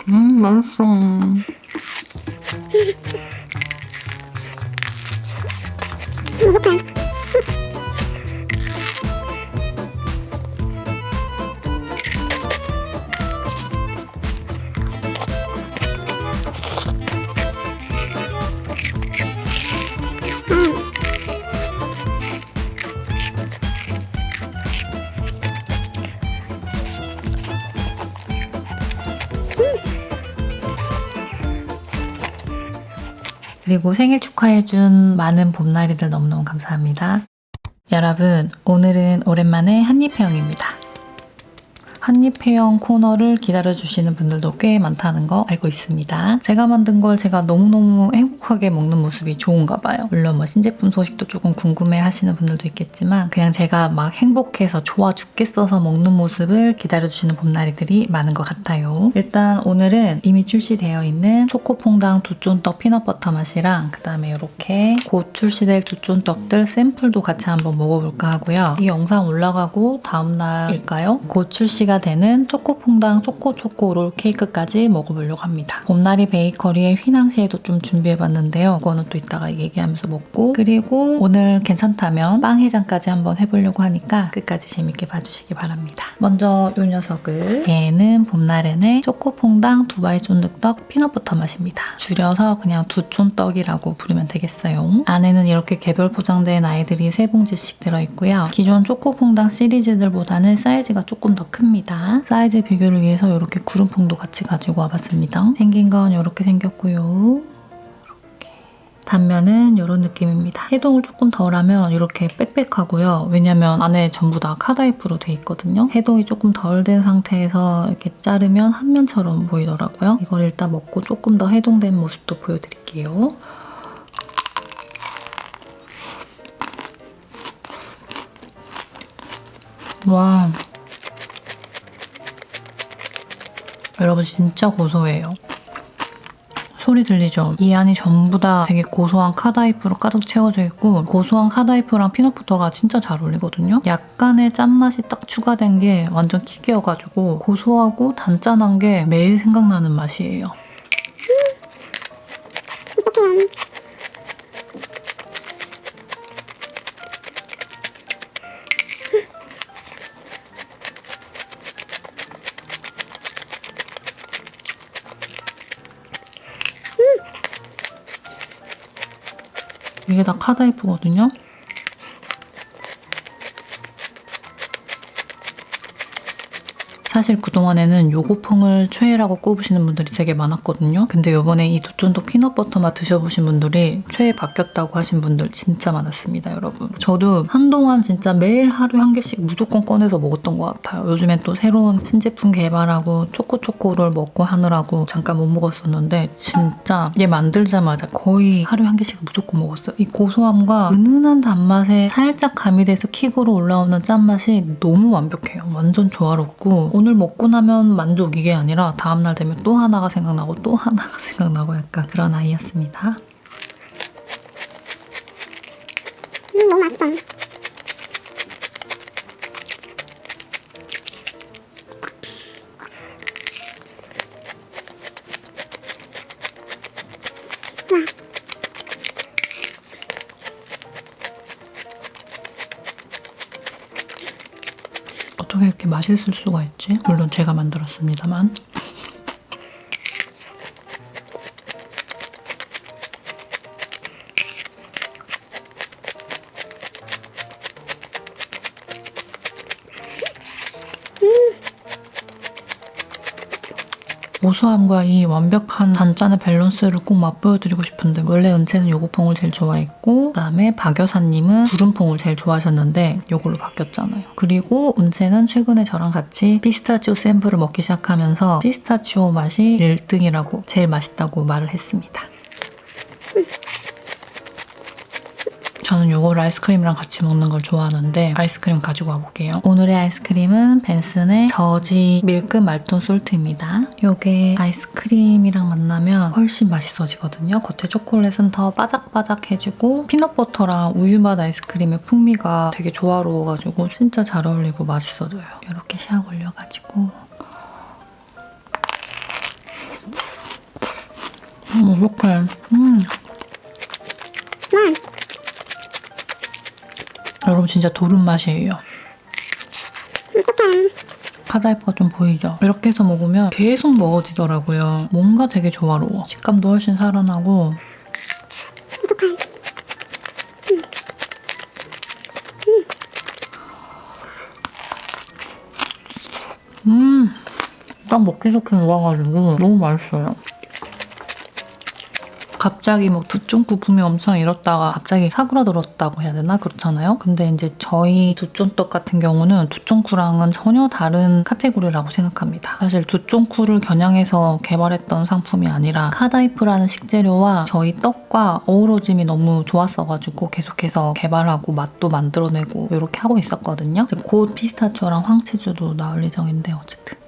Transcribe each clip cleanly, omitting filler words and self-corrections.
맛있어. 그리고 생일 축하해준 많은 봄나리들 너무너무 감사합니다. 여러분, 오늘은 오랜만에 한입회영입니다. 한입회영 코너를 기다려주시는 분들도 꽤 많다는 거 알고 있습니다. 제가 만든 걸 제가 너무너무 행복하게 먹는 모습이 좋은가 봐요. 물론 뭐 신제품 소식도 조금 궁금해 하시는 분들도 있겠지만 그냥 제가 막 행복해서 좋아 죽겠어서 먹는 모습을 기다려주시는 봄나리들이 많은 것 같아요. 일단 오늘은 이미 출시되어 있는 초코퐁당 두쫀떡 피넛버터 맛이랑 그 다음에 이렇게 곧 출시될 두쫀떡들 샘플도 같이 한번 먹어볼까 하고요. 이 영상 올라가고 다음날일까요? 곧 출시가 되는 초코퐁당 초코 롤 케이크까지 먹어보려고 합니다. 봄나리 베이커리의 휘낭시에도 좀 준비해봤는데요. 이거는 또 이따가 얘기하면서 먹고, 그리고 오늘 괜찮다면 빵 해장까지 한번 해보려고 하니까 끝까지 재밌게 봐주시기 바랍니다. 먼저 이 녀석을, 얘는 봄나른의 초코퐁당 두바이 쫀득떡 피넛버터 맛입니다. 줄여서 그냥 두촌떡이라고 부르면 되겠어요. 안에는 이렇게 개별 포장된 아이들이 3봉지씩 들어있고요. 기존 초코퐁당 시리즈들보다는 사이즈가 조금 더 큽니다. 사이즈 비교를 위해서 이렇게 구름퐁도 같이 가지고 와봤습니다. 생긴 건 이렇게 생겼고요. 이렇게. 단면은 이런 느낌입니다. 해동을 조금 덜 하면 이렇게 빽빽하고요. 왜냐면 안에 전부 다 카다이프로 돼 있거든요. 해동이 조금 덜 된 상태에서 이렇게 자르면 한 면처럼 보이더라고요. 이걸 일단 먹고 조금 더 해동된 모습도 보여드릴게요. 와, 여러분 진짜 고소해요. 소리 들리죠? 이 안이 전부 다 되게 고소한 카다이프로 가득 채워져 있고 고소한 카다이프랑 피넛버터가 진짜 잘 어울리거든요. 약간의 짠맛이 딱 추가된 게 완전 킥이어가지고 고소하고 단짠한 게 매일 생각나는 맛이에요. 이게 다 카다이프거든요. 사실 그동안에는 요거퐁을 최애라고 꼽으시는 분들이 되게 많았거든요. 근데 이번에 이 두쫀떡 피넛버터 맛 드셔보신 분들이 최애 바뀌었다고 하신 분들 진짜 많았습니다, 여러분. 저도 한동안 진짜 매일 하루에 한 개씩 무조건 꺼내서 먹었던 것 같아요. 요즘엔 또 새로운 신제품 개발하고 초코를 먹고 하느라고 잠깐 못 먹었었는데 진짜 얘 만들자마자 거의 하루에 한 개씩 무조건 먹었어요. 이 고소함과 은은한 단맛에 살짝 가미돼서 킥으로 올라오는 짠맛이 너무 완벽해요. 완전 조화롭고 오늘 먹고 나면 만족 이게 아니라 다음날 되면 또 하나가 생각나고 또 하나가 생각나고 약간 그런 아이였습니다. 너무 맛있어. 어떻게 이렇게 맛있을 수가 있지? 물론 제가 만들었습니다만. 고소함과 이 완벽한 단짠의 밸런스를 꼭 맛보여드리고 싶은데 원래 은채는 요거퐁을 제일 좋아했고 그다음에 박 여사님은 구름퐁을 제일 좋아하셨는데 요걸로 바뀌었잖아요. 그리고 은채는 최근에 저랑 같이 피스타치오 샘플을 먹기 시작하면서 피스타치오 맛이 1등이라고 제일 맛있다고 말을 했습니다. 저는 요거를 아이스크림이랑 같이 먹는 걸 좋아하는데 아이스크림 가지고 와볼게요. 오늘의 아이스크림은 벤슨의 저지 밀크 말톤 솔트입니다. 요게 아이스크림이랑 만나면 훨씬 맛있어지거든요. 겉에 초콜릿은 더 바삭바삭해지고 피넛버터랑 우유맛 아이스크림의 풍미가 되게 조화로워가지고 진짜 잘 어울리고 맛있어져요. 이렇게 샥 올려가지고 어떡해. 여러분 진짜 도른 맛이에요. 카다이프가 좀 보이죠? 이렇게 해서 먹으면 계속 먹어지더라고요. 뭔가 되게 조화로워. 식감도 훨씬 살아나고. 딱 먹기 좋게 녹아가지고 너무 맛있어요. 갑자기 뭐 두쫑 부품이 엄청 일었다가 갑자기 사그라들었다고 해야 되나? 그렇잖아요. 근데 이제 저희 두쫑떡 같은 경우는 두쫑쿠랑은 전혀 다른 카테고리라고 생각합니다. 사실 두쫑쿠를 겨냥해서 개발했던 상품이 아니라 카다이프라는 식재료와 저희 떡과 어우러짐이 너무 좋았어가지고 계속해서 개발하고 맛도 만들어내고 이렇게 하고 있었거든요. 곧 피스타치오랑 황치즈도 나올 예정인데 어쨌든.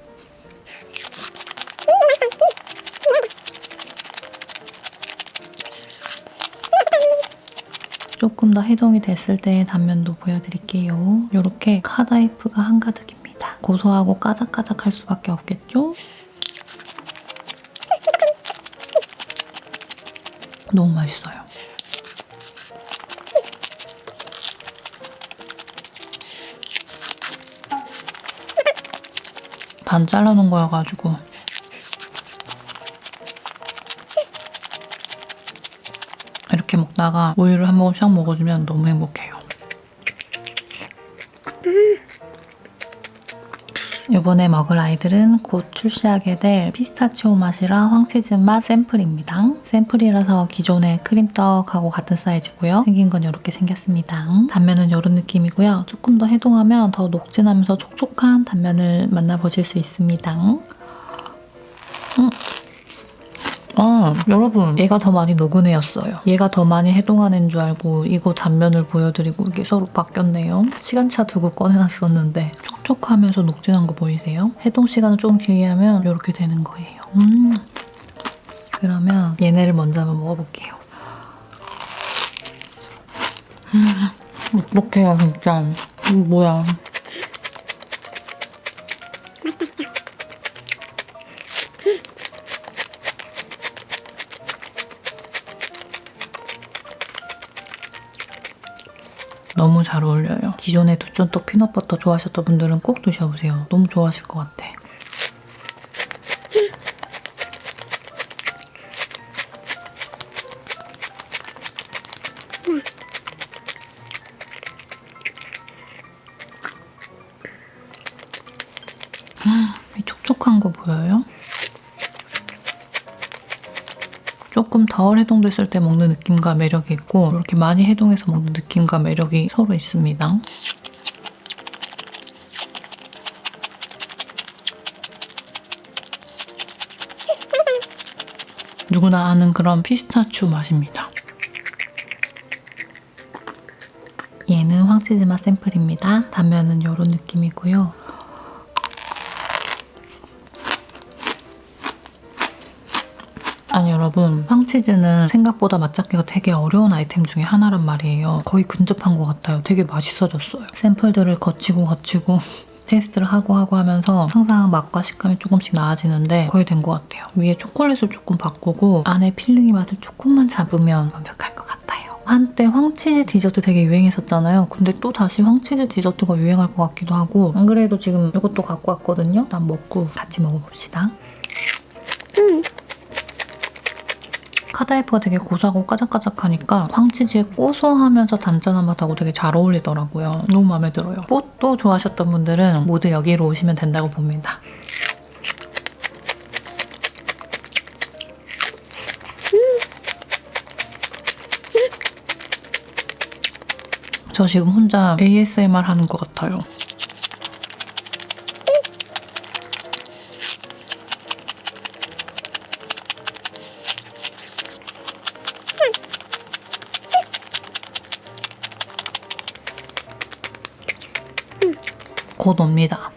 조금 더 해동이 됐을 때 단면도 보여드릴게요. 이렇게 카다이프가 한가득입니다. 고소하고 까작까작할 수밖에 없겠죠? 너무 맛있어요. 반 잘라놓은 거여가지고 이렇게 먹다가 우유를 한 모금 샥 먹어주면 너무 행복해요. 이번에 먹을 아이들은 곧 출시하게 될 피스타치오 맛이랑 황치즈 맛 샘플입니다. 샘플이라서 기존의 크림떡하고 같은 사이즈고요. 생긴 건 이렇게 생겼습니다. 단면은 이런 느낌이고요. 조금 더 해동하면 더 녹진하면서 촉촉한 단면을 만나보실 수 있습니다. 여러분 얘가 더 많이 녹은 애였어요. 얘가 더 많이 해동한 애인 줄 알고 이거 단면을 보여드리고 이게 서로 바뀌었네요. 시간차 두고 꺼내놨었는데 촉촉하면서 녹진한 거 보이세요? 해동 시간을 조금 길게 하면 이렇게 되는 거예요. 그러면 얘네를 먼저 한번 먹어볼게요. 어떡해요 진짜. 이거 뭐야. 너무 잘 어울려요. 기존에 두쫀떡 피넛버터 좋아하셨던 분들은 꼭 드셔보세요. 너무 좋아하실 것 같아. 이 촉촉한 거 보여요? 조금 덜 해동됐을 때 먹는 느낌과 매력이 있고 이렇게 많이 해동해서 먹는 느낌과 매력이 서로 있습니다. 누구나 아는 그런 피스타치오 맛입니다. 얘는 황치즈 맛 샘플입니다. 단면은 이런 느낌이고요. 아니 여러분, 황치즈는 생각보다 맛잡기가 되게 어려운 아이템 중에 하나란 말이에요. 거의 근접한 것 같아요. 되게 맛있어졌어요. 샘플들을 거치고 테스트를 하고 하면서 항상 맛과 식감이 조금씩 나아지는데 거의 된 것 같아요. 위에 초콜릿을 조금 바꾸고 안에 필링이 맛을 조금만 잡으면 완벽할 것 같아요. 한때 황치즈 디저트 되게 유행했었잖아요. 근데 또 다시 황치즈 디저트가 유행할 것 같기도 하고 안 그래도 지금 이것도 갖고 왔거든요. 일단 먹고 같이 먹어봅시다. 카다이프가 되게 고소하고 까작까작하니까 황치즈의 고소하면서 단짠한 맛하고 되게 잘 어울리더라고요. 너무 마음에 들어요. 꽃도 좋아하셨던 분들은 모두 여기로 오시면 된다고 봅니다. 저 지금 혼자 ASMR 하는 것 같아요. 곧 옵니다.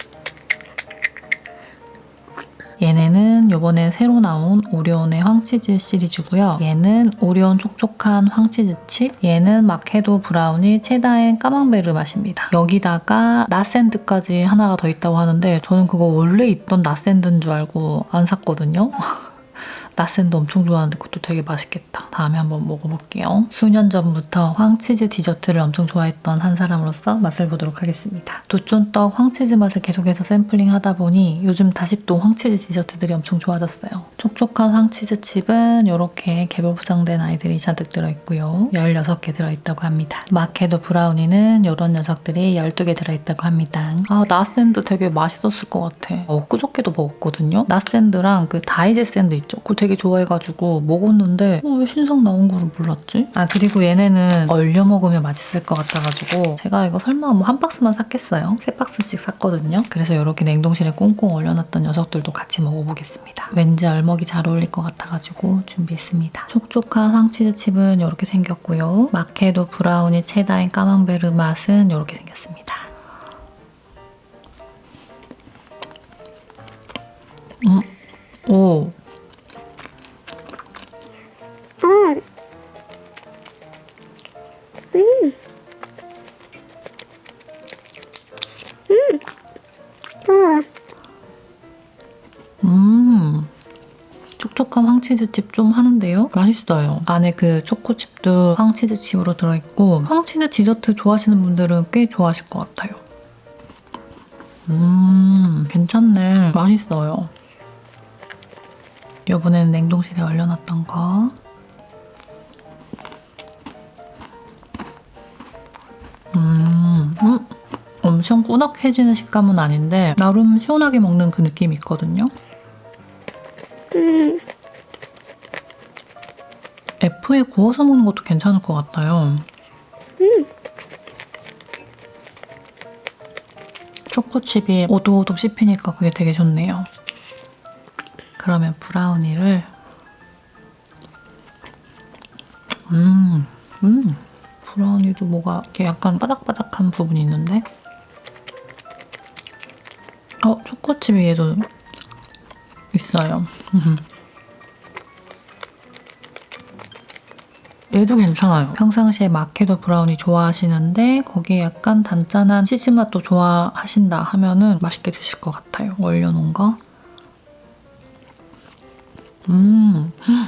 얘네는 요번에 새로 나온 오리온의 황치즈 시리즈고요. 얘는 오리온 촉촉한 황치즈 칩, 얘는 마케도 브라우니 체다앤 까망베르 맛입니다. 여기다가 낫샌드까지 하나가 더 있다고 하는데 저는 그거 원래 있던 낫샌드인 줄 알고 안 샀거든요. 나스앤도 엄청 좋아하는데 그것도 되게 맛있겠다. 다음에 한번 먹어볼게요. 수년 전부터 황치즈 디저트를 엄청 좋아했던 한 사람으로서 맛을 보도록 하겠습니다. 도쫀떡 황치즈 맛을 계속해서 샘플링 하다 보니 요즘 다시 또 황치즈 디저트들이 엄청 좋아졌어요. 촉촉한 황치즈 칩은 이렇게 개별 포장된 아이들이 잔뜩 들어있고요. 16개 들어있다고 합니다. 마케도 브라우니는 이런 녀석들이 12개 들어있다고 합니다. 나스앤드 되게 맛있었을 것 같아. 엊그저께도 먹었거든요. 나스앤드랑 그 다이제 샌드 있죠? 그거 되게 좋아해가지고 먹었는데 왜 신상 나온 거를 몰랐지? 그리고 얘네는 얼려 먹으면 맛있을 것 같아가지고 제가 이거 설마 뭐 한 박스만 샀겠어요? 3박스씩 샀거든요. 그래서 이렇게 냉동실에 꽁꽁 얼려놨던 녀석들도 같이 먹어보겠습니다. 왠지 얼먹이 잘 어울릴 것 같아가지고 준비했습니다. 촉촉한 황치즈 칩은 이렇게 생겼고요. 마케도 브라우니 체다인 까망베르 맛은 이렇게 생겼습니다. 오. 촉촉한 황치즈칩 좀 하는데요? 맛있어요. 안에 그 초코칩도 황치즈칩으로 들어있고 황치즈 디저트 좋아하시는 분들은 꽤 좋아하실 것 같아요. 괜찮네. 맛있어요. 이번에는 냉동실에 얼려놨던 거. 엄청 꾸덕해지는 식감은 아닌데 나름 시원하게 먹는 그 느낌이 있거든요. F에 구워서 먹는 것도 괜찮을 것 같아요. 초코칩이 오독오독 씹히니까 그게 되게 좋네요. 그러면 브라우니를 브라우니도 뭐가 이렇게 약간 바삭바삭한 부분이 있는데 초코칩 위에도 있어요. 얘도 괜찮아요. 평상시에 마케도 브라우니 좋아하시는데 거기에 약간 단짠한 치즈 맛도 좋아하신다 하면은 맛있게 드실 것 같아요. 얼려놓은 거.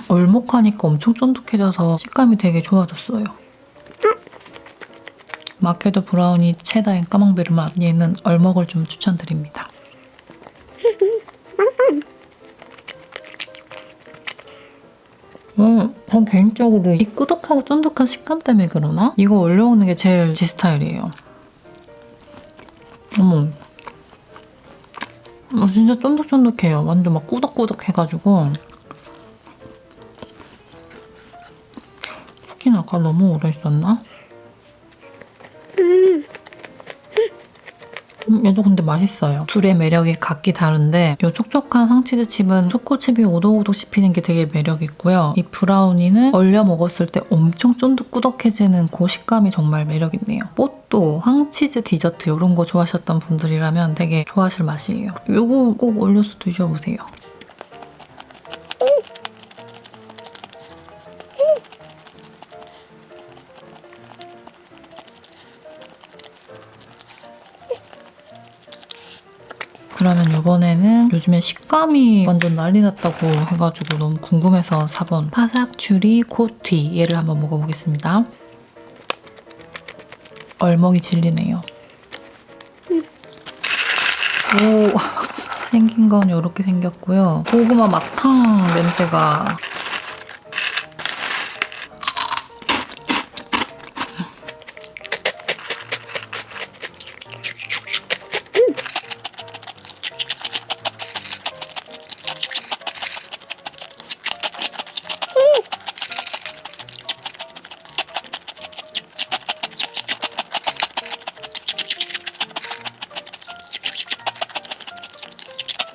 얼목하니까 엄청 쫀득해져서 식감이 되게 좋아졌어요. 마케도 브라우니 체다인 까망베르 맛. 얘는 얼먹을 좀 추천드립니다. 전 개인적으로 이 꾸덕하고 쫀득한 식감 때문에 그러나? 이거 올려먹는 게 제일 제 스타일이에요. 어머. 진짜 쫀득쫀득해요. 완전 막 꾸덕꾸덕해가지고. 치킨 아까 너무 오래 있었나? 얘도 근데 맛있어요. 둘의 매력이 각기 다른데 이 촉촉한 황치즈 칩은 초코칩이 오독오독 씹히는 게 되게 매력 있고요. 이 브라우니는 얼려 먹었을 때 엄청 쫀득꾸덕해지는 그 식감이 정말 매력 있네요. 뽀또 황치즈 디저트 이런 거 좋아하셨던 분들이라면 되게 좋아하실 맛이에요. 이거 꼭 올려서 드셔보세요. 그러면 이번에는 요즘에 식감이 완전 난리 났다고 해가지고 너무 궁금해서 사본 파삭추리 코티 얘를 한번 먹어보겠습니다. 얼먹이 질리네요. 오, 생긴 건 이렇게 생겼고요. 고구마 막탕 냄새가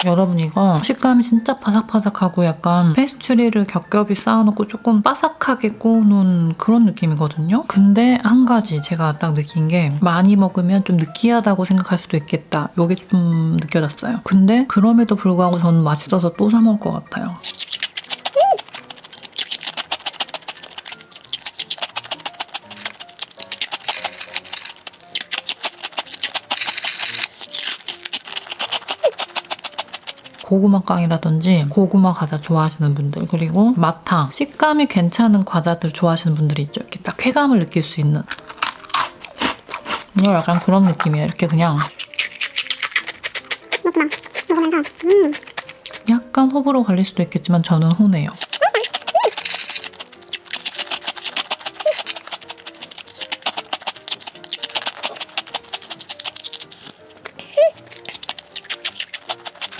여러분 이거 식감이 진짜 바삭바삭하고 약간 페스츄리를 겹겹이 쌓아놓고 조금 바삭하게 구워놓은 그런 느낌이거든요. 근데 한 가지 제가 딱 느낀 게 많이 먹으면 좀 느끼하다고 생각할 수도 있겠다. 이게 좀 느껴졌어요. 근데 그럼에도 불구하고 저는 맛있어서 또 사 먹을 것 같아요. 고구마깡이라든지 고구마 과자 좋아하시는 분들, 그리고 마탕, 식감이 괜찮은 과자들 좋아하시는 분들이 있죠. 이렇게 딱 쾌감을 느낄 수 있는. 이거 약간 그런 느낌이에요. 이렇게 그냥 먹으면서 약간 호불호 갈릴 수도 있겠지만 저는 호네요.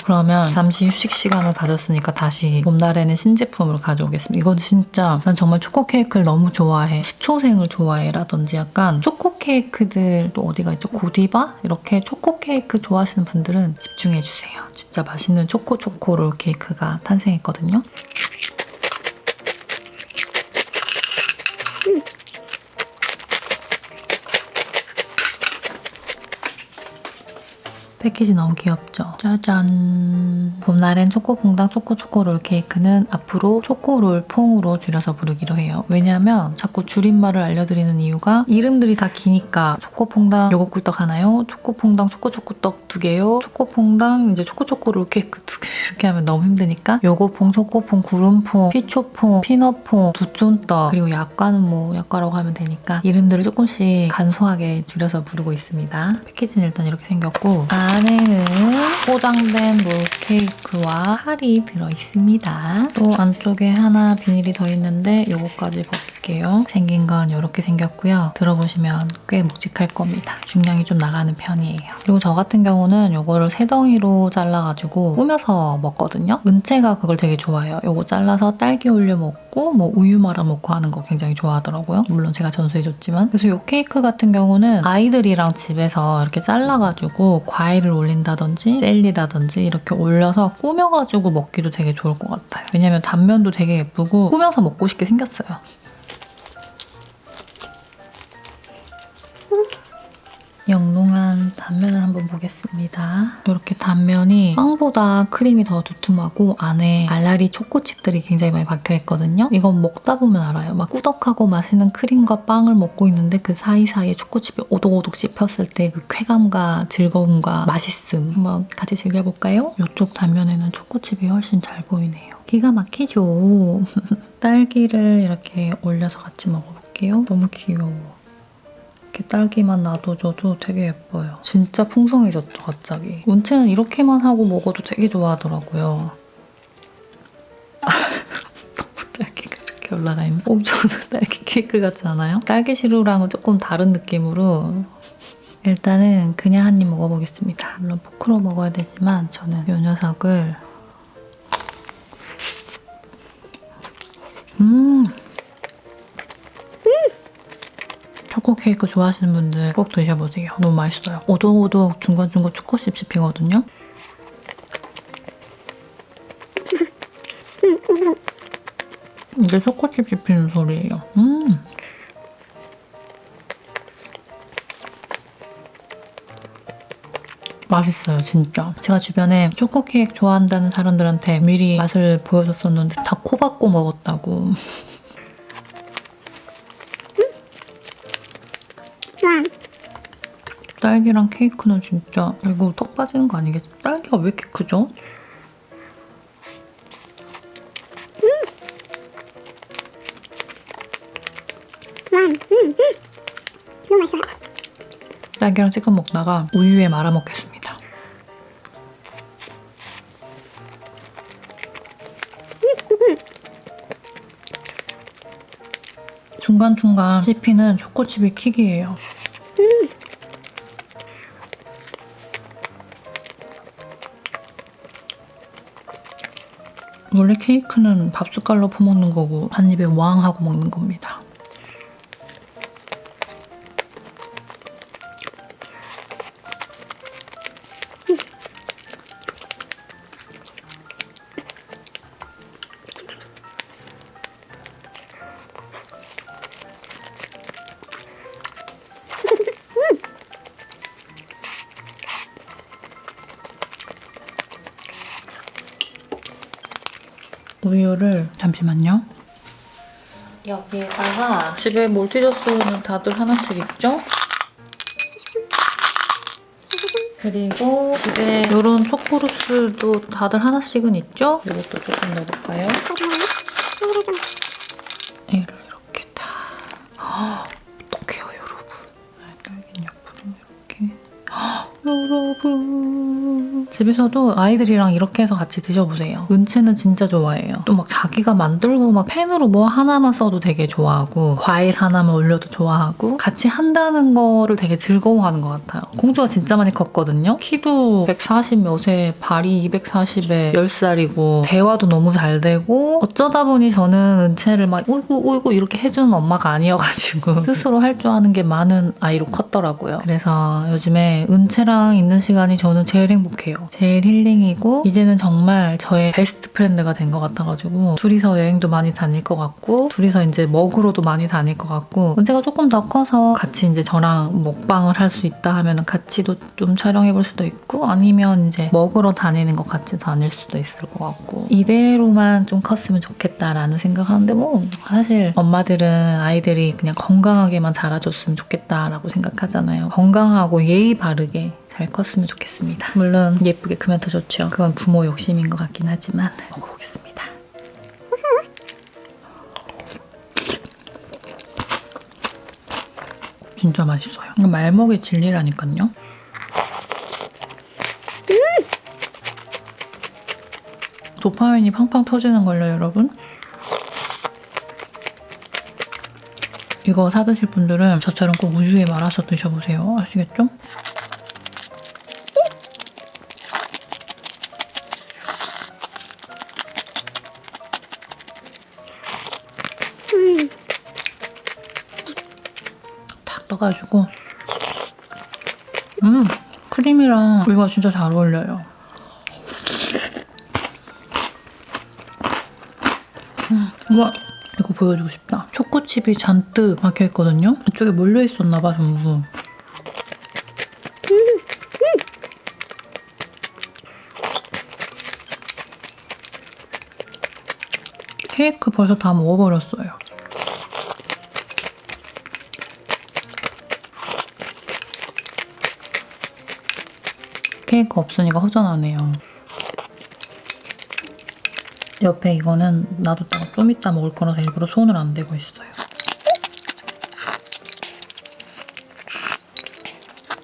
그러면 잠시 휴식 시간을 가졌으니까 다시 봄날에는 신제품을 가져오겠습니다. 이건 진짜 난 정말 초코 케이크를 너무 좋아해. 시초생을 좋아해 라든지 약간 초코 케이크들 또 어디가 있죠? 고디바? 이렇게 초코 케이크 좋아하시는 분들은 집중해주세요. 진짜 맛있는 초코롤 케이크가 탄생했거든요. 패키지 너무 귀엽죠? 짜잔! 봄날엔 초코퐁당 초코롤 케이크는 앞으로 초코롤 퐁으로 줄여서 부르기로 해요. 왜냐면 자꾸 줄임말을 알려드리는 이유가 이름들이 다 기니까 초코퐁당 요거 꿀떡 하나요? 초코퐁당 초코떡 2개요? 초코퐁당 이제 초코롤 케이크 2개 이렇게 하면 너무 힘드니까 요거퐁, 초코퐁, 구름퐁, 피초퐁, 피넛퐁, 두쫀떡 그리고 약과는 뭐 약과라고 하면 되니까 이름들을 조금씩 간소하게 줄여서 부르고 있습니다. 패키지는 일단 이렇게 생겼고 안에는 포장된 롤케이크와 칼이 들어있습니다. 또 안쪽에 하나 비닐이 더 있는데 요거까지 벗길게요. 생긴 건 이렇게 생겼고요. 들어보시면 꽤 묵직할 겁니다. 중량이 좀 나가는 편이에요. 그리고 저 같은 경우는 요거를 3덩이로 잘라가지고 꾸며서 먹거든요. 은채가 그걸 되게 좋아해요. 요거 잘라서 딸기 올려 먹고 뭐 우유 말아 먹고 하는 거 굉장히 좋아하더라고요. 물론 제가 전수해줬지만. 그래서 요 케이크 같은 경우는 아이들이랑 집에서 이렇게 잘라가지고 과일을 올린다든지 젤리라든지 이렇게 올려서 꾸며가지고 먹기도 되게 좋을 것 같아요. 왜냐면 단면도 되게 예쁘고 꾸며서 먹고 싶게 생겼어요. 영롱한 단면을 한번 보겠습니다. 이렇게 단면이 빵보다 크림이 더 두툼하고 안에 알라리 초코칩들이 굉장히 많이 박혀있거든요. 이건 먹다 보면 알아요. 막 꾸덕하고 맛있는 크림과 빵을 먹고 있는데 그 사이사이에 초코칩이 오독오독 씹혔을 때 그 쾌감과 즐거움과 맛있음 한번 같이 즐겨볼까요? 이쪽 단면에는 초코칩이 훨씬 잘 보이네요. 기가 막히죠? 딸기를 이렇게 올려서 같이 먹어볼게요. 너무 귀여워. 이렇게 딸기만 놔둬줘도 되게 예뻐요. 진짜 풍성해졌죠, 갑자기. 은채는 이렇게만 하고 먹어도 되게 좋아하더라고요. 너무 딸기가 이렇게 올라가 있는 엄청난 딸기 케이크 같지 않아요? 딸기 시루랑은 조금 다른 느낌으로 일단은 그냥 한 입 먹어보겠습니다. 물론 포크로 먹어야 되지만 저는 이 녀석을 초코 케이크 좋아하시는 분들 꼭 드셔보세요. 너무 맛있어요. 오독오독 중간중간 초코칩 씹히거든요. 이게 초코칩 씹히는 소리예요. 맛있어요, 진짜. 제가 주변에 초코 케이크 좋아한다는 사람들한테 미리 맛을 보여줬었는데 다 코박고 먹었다고. 딸기랑 케이크는 진짜 이거 턱 빠지는 거 아니겠어? 딸기가 왜 이렇게 크죠? 너무 맛있어요. 딸기랑 찍어 먹다가 우유에 말아 먹겠습니다. 중간중간 씹히는 초코칩이 킥이에요. 원래 케이크는 밥숟갈로 퍼먹는 거고 한 입에 왕 하고 먹는 겁니다. 우유를 잠시만요. 여기에다가 집에 몰티저스는 다들 하나씩 있죠? 그리고 집에 이런 초코루스도 다들 하나씩은 있죠? 이것도 조금 넣어볼까요? 얘를 이렇게 다 어떡해요 여러분. 딸기 옆으로 이렇게 여러분 집에서도 아이들이랑 이렇게 해서 같이 드셔보세요. 은채는 진짜 좋아해요. 또 막 자기가 만들고 막 펜으로 뭐 하나만 써도 되게 좋아하고 과일 하나만 올려도 좋아하고 같이 한다는 거를 되게 즐거워하는 것 같아요. 공주가 진짜 많이 컸거든요. 키도 140 몇에 발이 240에 10살이고 대화도 너무 잘 되고 어쩌다 보니 저는 은채를 막 오이고 이렇게 해주는 엄마가 아니어가지고 스스로 할 줄 아는 게 많은 아이로 컸더라고요. 그래서 요즘에 은채랑 있는 시간이 저는 제일 행복해요. 제일 힐링이고 이제는 정말 저의 베스트 프렌드가 된 것 같아가지고 둘이서 여행도 많이 다닐 것 같고 둘이서 이제 먹으러도 많이 다닐 것 같고 은채가 조금 더 커서 같이 이제 저랑 먹방을 할 수 있다 하면 같이도 좀 촬영해볼 수도 있고 아니면 이제 먹으러 다니는 거 같이 다닐 수도 있을 것 같고 이대로만 좀 컸으면 좋겠다라는 생각하는데 뭐 사실 엄마들은 아이들이 그냥 건강하게만 자라줬으면 좋겠다라고 생각하잖아요. 건강하고 예의 바르게 잘 컸으면 좋겠습니다. 물론 예쁘게 크면 더 좋죠. 그건 부모 욕심인 것 같긴 하지만 먹어보겠습니다. 진짜 맛있어요. 이거 말먹이 진리라니까요. 도파민이 팡팡 터지는 걸요, 여러분. 이거 사드실 분들은 저처럼 꼭 우유에 말아서 드셔보세요. 아시겠죠? 탁 떠가지고 크림이랑 우유가 진짜 잘 어울려요. 우와 이거 보여주고 싶다. 초코칩이 잔뜩 박혀있거든요. 이쪽에 몰려있었나봐 전부. 케이크 벌써 다 먹어버렸어요. 케이크 없으니까 허전하네요. 옆에 이거는 놔뒀다가 좀 이따 먹을 거라서 일부러 손을 안 대고 있어요.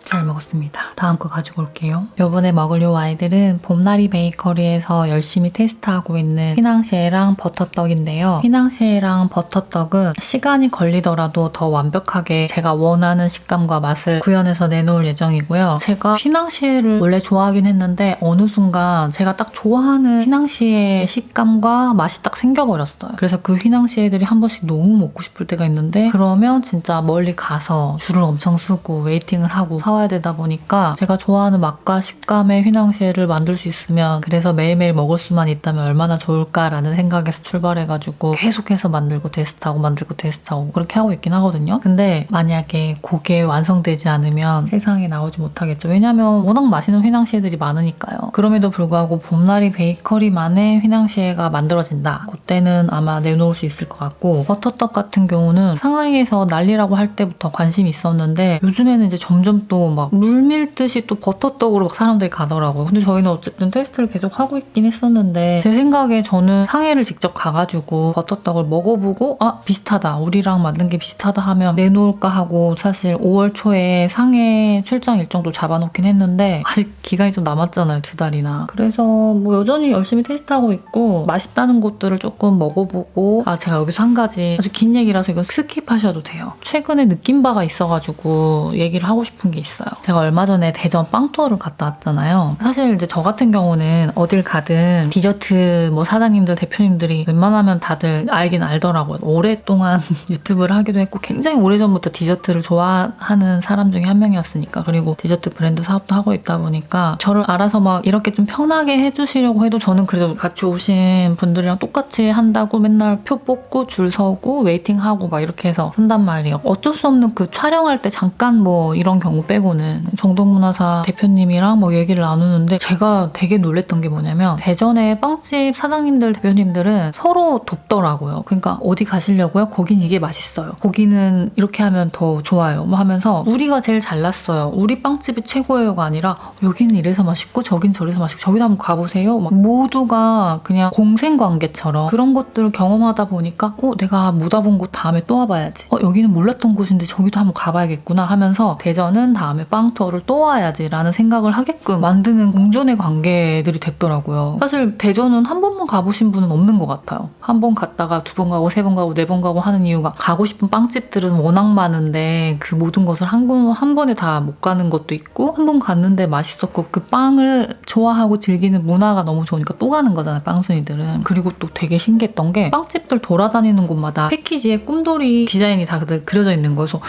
잘 먹었습니다. 다음 거 가지고 올게요. 요번에 먹을 요 아이들은 봄나리 베이커리에서 열심히 테스트하고 있는 휘낭시에랑 버터떡인데요. 휘낭시에랑 버터떡은 시간이 걸리더라도 더 완벽하게 제가 원하는 식감과 맛을 구현해서 내놓을 예정이고요. 제가 휘낭시에를 원래 좋아하긴 했는데 어느 순간 제가 딱 좋아하는 휘낭시에 식감과 맛이 딱 생겨버렸어요. 그래서 그 휘낭시에들이 한 번씩 너무 먹고 싶을 때가 있는데 그러면 진짜 멀리 가서 줄을 엄청 쓰고 웨이팅을 하고 사와야 되다 보니까 제가 좋아하는 맛과 식감의 휘낭시에를 만들 수 있으면 그래서 매일매일 먹을 수만 있다면 얼마나 좋을까라는 생각에서 출발해가지고 계속해서 만들고 테스트하고 그렇게 하고 있긴 하거든요. 근데 만약에 그게 완성되지 않으면 세상에 나오지 못하겠죠. 왜냐면 워낙 맛있는 휘낭시에들이 많으니까요. 그럼에도 불구하고 봄나리 베이커리만의 휘낭시에가 만들어진다. 그때는 아마 내놓을 수 있을 것 같고 버터떡 같은 경우는 상하이에서 난리라고 할 때부터 관심이 있었는데 요즘에는 이제 점점 또 막 물밀듯이 또 버터떡으로 막 사람들이 가더라고요. 근데 저희는 어쨌든 테스트를 계속 하고 있긴 했었는데 제 생각에 저는 상해를 직접 가가지고 버터떡을 먹어보고 비슷하다. 우리랑 만든 게 비슷하다 하면 내놓을까 하고 사실 5월 초에 상해 출장 일정도 잡아놓긴 했는데 아직 기간이 좀 남았잖아요. 2달이나. 그래서 뭐 여전히 열심히 테스트하고 있고 맛있다는 곳들을 조금 먹어보고 제가 여기서 한 가지 아주 긴 얘기라서 이건 스킵하셔도 돼요. 최근에 느낀 바가 있어가지고 얘기를 하고 싶은 게 있어요. 제가 얼마 전에 대전 빵 투어를 갔다 왔잖아요. 사실 이제 저 같은 경우는 어딜 가든 디저트 뭐 사장님들 대표님들이 웬만하면 다들 알긴 알더라고요. 오랫동안 유튜브를 하기도 했고 굉장히 오래전부터 디저트를 좋아하는 사람 중에 한 명이었으니까 그리고 디저트 브랜드 사업도 하고 있다 보니까 저를 알아서 막 이렇게 좀 편하게 해주시려고 해도 저는 그래도 같이 오신 분들이랑 똑같이 한다고 맨날 표 뽑고 줄 서고 웨이팅하고 막 이렇게 해서 쓴단 말이에요. 어쩔 수 없는 그 촬영할 때 잠깐 뭐 이런 경우 빼고는 정도면 대성문화사 대표님이랑 뭐 얘기를 나누는데 제가 되게 놀랬던 게 뭐냐면 대전의 빵집 사장님들 대표님들은 서로 돕더라고요. 그러니까 어디 가시려고요? 거긴 이게 맛있어요. 거기는 이렇게 하면 더 좋아요. 뭐 하면서 우리가 제일 잘났어요. 우리 빵집이 최고예요가 아니라 여기는 이래서 맛있고 저긴 저래서 맛있고 저기도 한번 가보세요. 막 모두가 그냥 공생관계처럼 그런 것들을 경험하다 보니까 내가 못 와본 곳 다음에 또 와봐야지. 여기는 몰랐던 곳인데 저기도 한번 가봐야겠구나 하면서 대전은 다음에 빵 투어를 또 와야지 라는 생각을 하게끔 만드는 공존의 관계들이 됐더라고요. 사실 대전은 한 번만 가보신 분은 없는 것 같아요. 한 번 갔다가 두 번 가고 세 번 가고 네 번 가고 하는 이유가 가고 싶은 빵집들은 워낙 많은데 그 모든 것을 한 번에 다 못 가는 것도 있고 한 번 갔는데 맛있었고 그 빵을 좋아하고 즐기는 문화가 너무 좋으니까 또 가는 거잖아요, 빵순이들은. 그리고 또 되게 신기했던 게 빵집들 돌아다니는 곳마다 패키지에 꿈돌이 디자인이 다들 그려져 있는 거여서